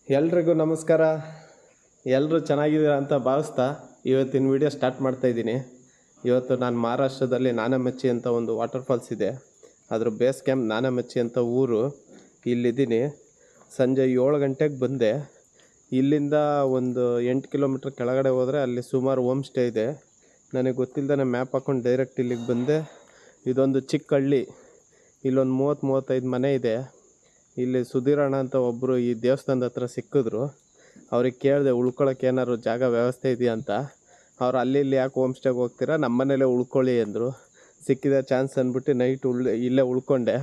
ಎಲ್ರಿಗೂ ನಮಸ್ಕಾರ. ಎಲ್ಲರೂ ಚೆನ್ನಾಗಿದ್ದೀರಾ ಅಂತ ಭಾವಿಸ್ತಾ ಇವತ್ತಿನ ವಿಡಿಯೋ ಸ್ಟಾರ್ಟ್ ಮಾಡ್ತಾ ಇದ್ದೀನಿ. ಇವತ್ತು ನಾನು ಮಹಾರಾಷ್ಟ್ರದಲ್ಲಿ ನಾನಮಚ್ಚಿ ಅಂತ ಒಂದು ವಾಟರ್ ಫಾಲ್ಸ್ ಇದೆ, ಅದ್ರ ಬೇಸ್ ಕ್ಯಾಂಪ್ ನಾನಮಚ್ಚಿ ಅಂತ ಊರು. ಇಲ್ಲಿದ್ದೀನಿ. ಸಂಜೆ 7 ಗಂಟೆಗೆ ಬಂದೆ. ಇಲ್ಲಿಂದ ಒಂದು 8 ಕಿಲೋಮೀಟ್ರ್ ಕೆಳಗಡೆ ಹೋದರೆ ಅಲ್ಲಿ ಸುಮಾರು ಹೋಮ್ ಸ್ಟೇ ಇದೆ. ನನಗೆ ಗೊತ್ತಿಲ್ಲದೇ ಮ್ಯಾಪ್ ಹಾಕ್ಕೊಂಡು ಡೈರೆಕ್ಟ್ ಇಲ್ಲಿಗೆ ಬಂದೆ. ಇದೊಂದು ಚಿಕ್ಕ ಹಳ್ಳಿ. ಇಲ್ಲೊಂದು 30-35 ಮನೆ ಇದೆ. ಇಲ್ಲಿ ಸುಧೀರಣ್ಣ ಅಂತ ಒಬ್ಬರು ಈ ದೇವಸ್ಥಾನದ ಹತ್ರ ಸಿಕ್ಕಿದ್ರು. ಅವ್ರಿಗೆ ಕೇಳಿದೆ ಉಳ್ಕೊಳ್ಳೋಕೆ ಏನಾದ್ರು ಜಾಗ ವ್ಯವಸ್ಥೆ ಇದೆಯಾ ಅಂತ. ಅವ್ರು ಅಲ್ಲಿ ಯಾಕೆ ಹೋಮ್ ಸ್ಟೇಗೆ ಹೋಗ್ತೀರಾ, ನಮ್ಮ ಮನೇಲೇ ಉಳ್ಕೊಳ್ಳಿ ಅಂದರು. ಸಿಕ್ಕಿದ ಚಾನ್ಸ್ ಅಂದ್ಬಿಟ್ಟು ನೈಟ್ ಇಲ್ಲೇ ಉಳ್ಕೊಂಡೆ.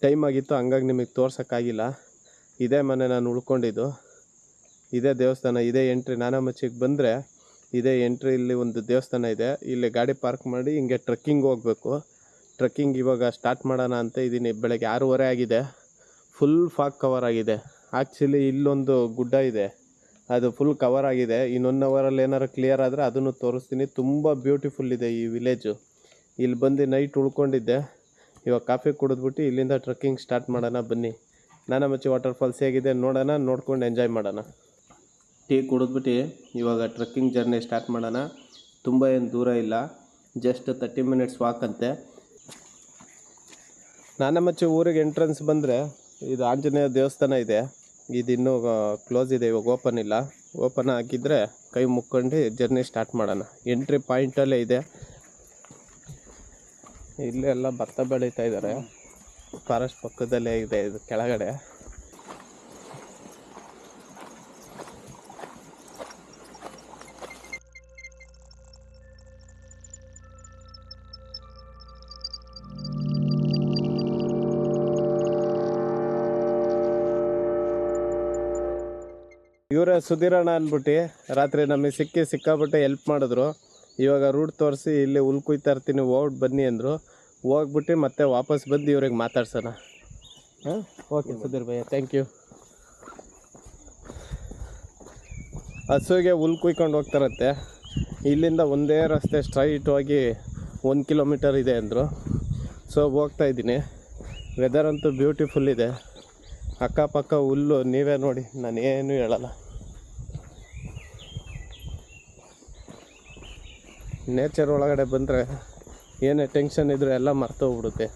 ಟೈಮ್ ಆಗಿತ್ತು, ಹಂಗಾಗಿ ನಿಮಗೆ ತೋರ್ಸೋಕ್ಕಾಗಿಲ್ಲ. ಇದೇ ಮನೆ ನಾನು ಉಳ್ಕೊಂಡಿದ್ದು. ಇದೇ ದೇವಸ್ಥಾನ, ಇದೇ ಎಂಟ್ರಿ. ನಾನಮಚ್ಚಿಗೆ ಬಂದರೆ ಇದೇ ಎಂಟ್ರಿ. ಇಲ್ಲಿ ಒಂದು ದೇವಸ್ಥಾನ ಇದೆ. ಇಲ್ಲಿ ಗಾಡಿ ಪಾರ್ಕ್ ಮಾಡಿ ಹಿಂಗೆ ಟ್ರೆಕ್ಕಿಂಗ್ ಹೋಗಬೇಕು. ಟ್ರೆಕ್ಕಿಂಗ್ ಇವಾಗ ಸ್ಟಾರ್ಟ್ ಮಾಡೋಣ ಅಂತ ಇದ್ದೀನಿ. ಬೆಳಗ್ಗೆ 6:30 ಆಗಿದೆ. ಫುಲ್ ಫಾಗ್ ಕವರ್ ಆಗಿದೆ. ಆ್ಯಕ್ಚುಲಿ ಇಲ್ಲೊಂದು ಗುಡ್ಡ ಇದೆ, ಅದು ಫುಲ್ ಕವರ್ ಆಗಿದೆ. ಇನ್ನೊಂದು ಅವರಲ್ಲಿ ಏನಾರು ಕ್ಲಿಯರ್ ಆದರೆ ಅದನ್ನು ತೋರಿಸ್ತೀನಿ. ತುಂಬ ಬ್ಯೂಟಿಫುಲ್ ಇದೆ ಈ ವಿಲೇಜು. ಇಲ್ಲಿ ಬಂದು ನೈಟ್ ಉಳ್ಕೊಂಡಿದ್ದೆ. ಇವಾಗ ಕಾಫಿ ಕುಡಿದ್ಬಿಟ್ಟು ಇಲ್ಲಿಂದ ಟ್ರೆಕ್ಕಿಂಗ್ ಸ್ಟಾರ್ಟ್ ಮಾಡೋಣ ಬನ್ನಿ. ನಾನಮಚ್ಚಿ ವಾಟರ್ ಫಾಲ್ಸ್ ಹೇಗಿದೆ ನೋಡೋಣ, ನೋಡ್ಕೊಂಡು ಎಂಜಾಯ್ ಮಾಡೋಣ. ಟೀ ಕುಡಿದ್ಬಿಟ್ಟು ಇವಾಗ ಟ್ರೆಕ್ಕಿಂಗ್ ಜರ್ನಿ ಸ್ಟಾರ್ಟ್ ಮಾಡೋಣ. ತುಂಬ ಏನು ದೂರ ಇಲ್ಲ, ಜಸ್ಟ್ 30 ಮಿನಿಟ್ಸ್ ವಾಕ್ ಅಂತೆ. ನಾನಮಚ್ಚಿ ಊರಿಗೆ ಎಂಟ್ರೆನ್ಸ್ ಬಂದರೆ ಇದು ಆಂಜನೇಯ ದೇವಸ್ಥಾನ ಇದೆ. ಇದು ಇನ್ನೂ ಕ್ಲೋಸ್ ಇದೆ, ಇವಾಗ ಓಪನ್ ಇಲ್ಲ. ಓಪನ್ ಆಗಿದ್ದರೆ ಕೈ ಮುಕ್ಕೊಂಡು ಜರ್ನಿ ಸ್ಟಾರ್ಟ್ ಮಾಡೋಣ. ಎಂಟ್ರಿ ಪಾಯಿಂಟಲ್ಲೇ ಇದೆ. ಇಲ್ಲೇ ಎಲ್ಲ ಭತ್ತ ಬೆಳೀತಾ ಇದ್ದಾರೆ. ಫಾರೆಸ್ಟ್ ಪಕ್ಕದಲ್ಲೇ ಇದೆ ಇದು ಕೆಳಗಡೆ. ಇವರೇ ಸುಧೀರಣ್ಣ ಅಂದ್ಬಿಟ್ಟು ರಾತ್ರಿ ನಮಗೆ ಸಿಕ್ಕಾಬಿಟ್ಟು ಹೆಲ್ಪ್ ಮಾಡಿದ್ರು. ಇವಾಗ ರೂಟ್ ತೋರಿಸಿ ಇಲ್ಲಿ ಹುಲ್ ಕುಯ್ತಾ ಇರ್ತೀನಿ, ಹೋಗ್ಬಿಟ್ಟು ಬನ್ನಿ ಅಂದರು. ಹೋಗ್ಬಿಟ್ಟು ಮತ್ತೆ ವಾಪಸ್ ಬಂದು ಇವ್ರಿಗೆ ಮಾತಾಡ್ಸೋಣ. ಹಾಂ, ಓಕೆ ಸುಧೀರ್ ಭಯ್ಯ, ಥ್ಯಾಂಕ್ ಯು. ಹಸುವಿಗೆ ಹುಲ್ ಕುಯ್ಕೊಂಡು ಹೋಗ್ತಾರಂತೆ. ಇಲ್ಲಿಂದ ಒಂದೇ ರಸ್ತೆ ಸ್ಟ್ರೈಟ್ ಹೋಗಿ 1 ಕಿಲೋಮೀಟರ್ ಇದೆ ಅಂದರು. ಸೊ ಹೋಗ್ತಾಯಿದ್ದೀನಿ. ವೆದರ್ ಅಂತೂ ಬ್ಯೂಟಿಫುಲ್ ಇದೆ. ಅಕ್ಕಪಕ್ಕ ಹುಲ್ಲು ನೀವೇ ನೋಡಿ, ನಾನೇನು ಹೇಳಲ್ಲ. ನೇಚರ್ ಒಳಗಡೆ ಬಂದರೆ ಏನೇ ಟೆನ್ಷನ್ ಇದ್ದರೂ ಎಲ್ಲ ಮರ್ತೋಗ್ಬಿಡುತ್ತೆ.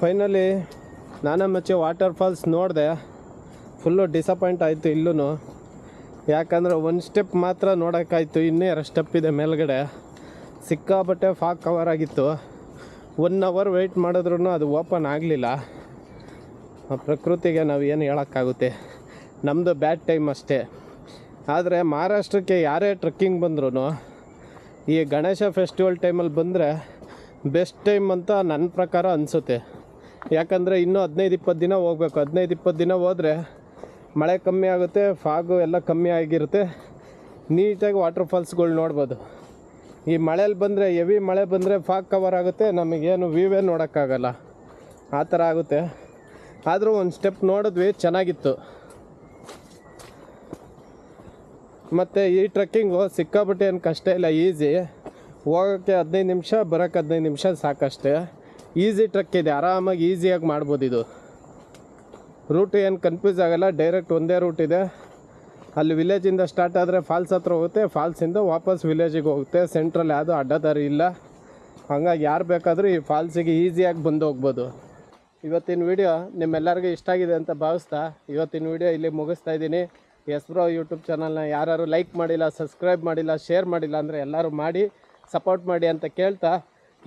ಫೈನಲಿ ನಾನಮಚ್ಚಿ ವಾಟರ್ ಫಾಲ್ಸ್ ನೋಡಿದೆ. ಫುಲ್ಲು ಡಿಸಪಾಯಿಂಟ್ ಆಯಿತು ಇಲ್ಲೂ, ಯಾಕಂದರೆ ಒಂದು ಸ್ಟೆಪ್ ಮಾತ್ರ ನೋಡೋಕ್ಕಾಯ್ತು, ಇನ್ನೂ 2 ಸ್ಟೆಪ್ ಇದೆ ಮೇಲ್ಗಡೆ. ಸಿಕ್ಕಾಬಟ್ಟೆ ಫಾಗ್ ಕವರ್ ಆಗಿತ್ತು. 1 ಅವರ್ ವೆಯ್ಟ್ ಮಾಡಿದ್ರೂ ಅದು ಓಪನ್ ಆಗಲಿಲ್ಲ. ಪ್ರಕೃತಿಗೆ ನಾವು ಏನು ಹೇಳೋಕ್ಕಾಗುತ್ತೆ, ನಮ್ಮದು ಬ್ಯಾಡ್ ಟೈಮ್ ಅಷ್ಟೇ. ಆದರೆ ಮಹಾರಾಷ್ಟ್ರಕ್ಕೆ ಯಾರೇ ಟ್ರೆಕ್ಕಿಂಗ್ ಬಂದ್ರೂ ಈ ಗಣೇಶ ಫೆಸ್ಟಿವಲ್ ಟೈಮಲ್ಲಿ ಬಂದರೆ ಬೆಸ್ಟ್ ಟೈಮ್ ಅಂತ ನನ್ನ ಪ್ರಕಾರ ಅನಿಸುತ್ತೆ. ಯಾಕಂದರೆ ಇನ್ನೂ 15-20 ದಿನ ಹೋಗಬೇಕು. 15-20 ದಿನ ಹೋದರೆ ಮಳೆ ಕಮ್ಮಿ ಆಗುತ್ತೆ, ಫಾಗು ಎಲ್ಲ ಕಮ್ಮಿ ಆಗಿರುತ್ತೆ, ನೀಟಾಗಿ ವಾಟರ್ ಫಾಲ್ಸ್ಗಳು ನೋಡ್ಬೋದು. ಈ ಮಳೇಲಿ ಬಂದರೆ, ಹೆವಿ ಮಳೆ ಬಂದರೆ ಫಾಗ್ ಕವರ್ ಆಗುತ್ತೆ, ನಮಗೇನು ವ್ಯೂವೇ ನೋಡೋಕ್ಕಾಗಲ್ಲ, ಆ ಥರ ಆಗುತ್ತೆ. ಆದರೂ ಒಂದು ಸ್ಟೆಪ್ ನೋಡಿದ್ವಿ, ಚೆನ್ನಾಗಿತ್ತು. ಮತ್ತು ಈ ಟ್ರೆಕ್ಕಿಂಗು ಸಿಕ್ಕಾಪಟ್ಟೆ ಏನು ಕಷ್ಟ ಇಲ್ಲ, ಈಸಿ. ಹೋಗೋಕ್ಕೆ 15 ನಿಮಿಷ, ಬರೋಕ್ಕೆ 15 ನಿಮಿಷ ಸಾಕಷ್ಟೇ. ಈಸಿ ಟ್ರೆಕ್ ಇದೆ, ಆರಾಮಾಗಿ ಈಸಿಯಾಗಿ ಮಾಡ್ಬೋದು. ಇದು ರೂಟ್ ಏನು ಕನ್ಫ್ಯೂಸ್ ಆಗೋಲ್ಲ, ಡೈರೆಕ್ಟ್ ಒಂದೇ ರೂಟ್ ಇದೆ. ಅಲ್ಲಿ ವಿಲೇಜಿಂದ ಸ್ಟಾರ್ಟ್ ಆದರೆ ಫಾಲ್ಸ್ ಹತ್ರ ಹೋಗುತ್ತೆ, ಫಾಲ್ಸಿಂದ ವಾಪಸ್ ವಿಲೇಜಿಗೆ ಹೋಗುತ್ತೆ. ಸೆಂಟ್ರಲ್ಲಿ ಯಾವುದೂ ಅಡ್ಡದಾರಿ ಇಲ್ಲ, ಹಂಗಾಗಿ ಯಾರು ಬೇಕಾದರೂ ಈ ಫಾಲ್ಸಿಗೆ ಈಸಿಯಾಗಿ ಬಂದು ಹೋಗ್ಬೋದು. ಇವತ್ತಿನ ವಿಡಿಯೋ ನಿಮ್ಮೆಲ್ಲರಿಗೂ ಇಷ್ಟ ಆಗಿದೆ ಅಂತ ಭಾವಿಸ್ತಾ ಇವತ್ತಿನ ವಿಡಿಯೋ ಇಲ್ಲಿ ಮುಗಿಸ್ತಾ ಇದ್ದೀನಿ. ಎಸ್ ಬ್ರೋ ಯೂಟ್ಯೂಬ್ ಚಾನಲ್ನ ಯಾರು ಲೈಕ್ ಮಾಡಿಲ್ಲ, ಸಬ್ಸ್ಕ್ರೈಬ್ ಮಾಡಿಲ್ಲ, ಶೇರ್ ಮಾಡಿಲ್ಲ ಅಂದರೆ ಎಲ್ಲರೂ ಮಾಡಿ ಸಪೋರ್ಟ್ ಮಾಡಿ ಅಂತ ಕೇಳ್ತಾ,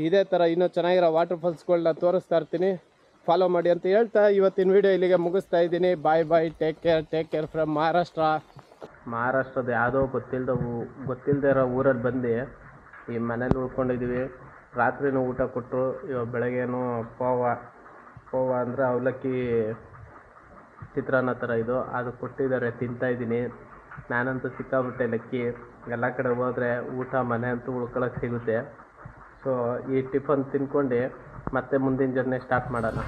ಇದೇ ಥರ ಇನ್ನೂ ಚೆನ್ನಾಗಿರೋ ವಾಟರ್ ಫಾಲ್ಸ್ಗಳನ್ನ ತೋರಿಸ್ತಾ ಇರ್ತೀನಿ, ಫಾಲೋ ಮಾಡಿ ಅಂತ ಹೇಳ್ತಾ ಇವತ್ತಿನ ವಿಡಿಯೋ ಇಲ್ಲಿಗೆ ಮುಗಿಸ್ತಾ ಇದ್ದೀನಿ. ಬಾಯ್. ಟೇಕ್ ಕೇರ್ ಫ್ರಮ್ ಮಹಾರಾಷ್ಟ್ರದ ಯಾವುದೋ ಗೊತ್ತಿಲ್ಲದೆ ಇರೋ ಊರಲ್ಲಿ ಬಂದು ಈ ಮನೇಲಿ ಉಳ್ಕೊಂಡಿದ್ದೀವಿ. ರಾತ್ರಿನೂ ಊಟ ಕೊಟ್ಟರು, ಇವಾಗ ಬೆಳಗ್ಗೆನೂ ಪೋವ ಅಂದರೆ ಅವಲಕ್ಕಿ ಚಿತ್ರಾನ್ನ ಥರ ಅದು ಕೊಟ್ಟಿದ್ದಾರೆ, ತಿಂತಾಯಿದ್ದೀನಿ. ನಾನಂತೂ ಸಿಕ್ಕಾಬಿಟ್ಟೆ ಲಕ್ಕಿ. ಎಲ್ಲ ಕಡೆ ಹೋದರೆ ಊಟ ಮನೆ ಅಂತೂ ಉಳ್ಕೊಳ್ಳೋಕೆ ಸಿಗುತ್ತೆ. ಸೊ ಈ ಟಿಫನ್ ತಿನ್ಕೊಂಡು ಮತ್ತೆ ಮುಂದಿನ ಜರ್ನಿ ಸ್ಟಾರ್ಟ್ ಮಾಡೋಣ.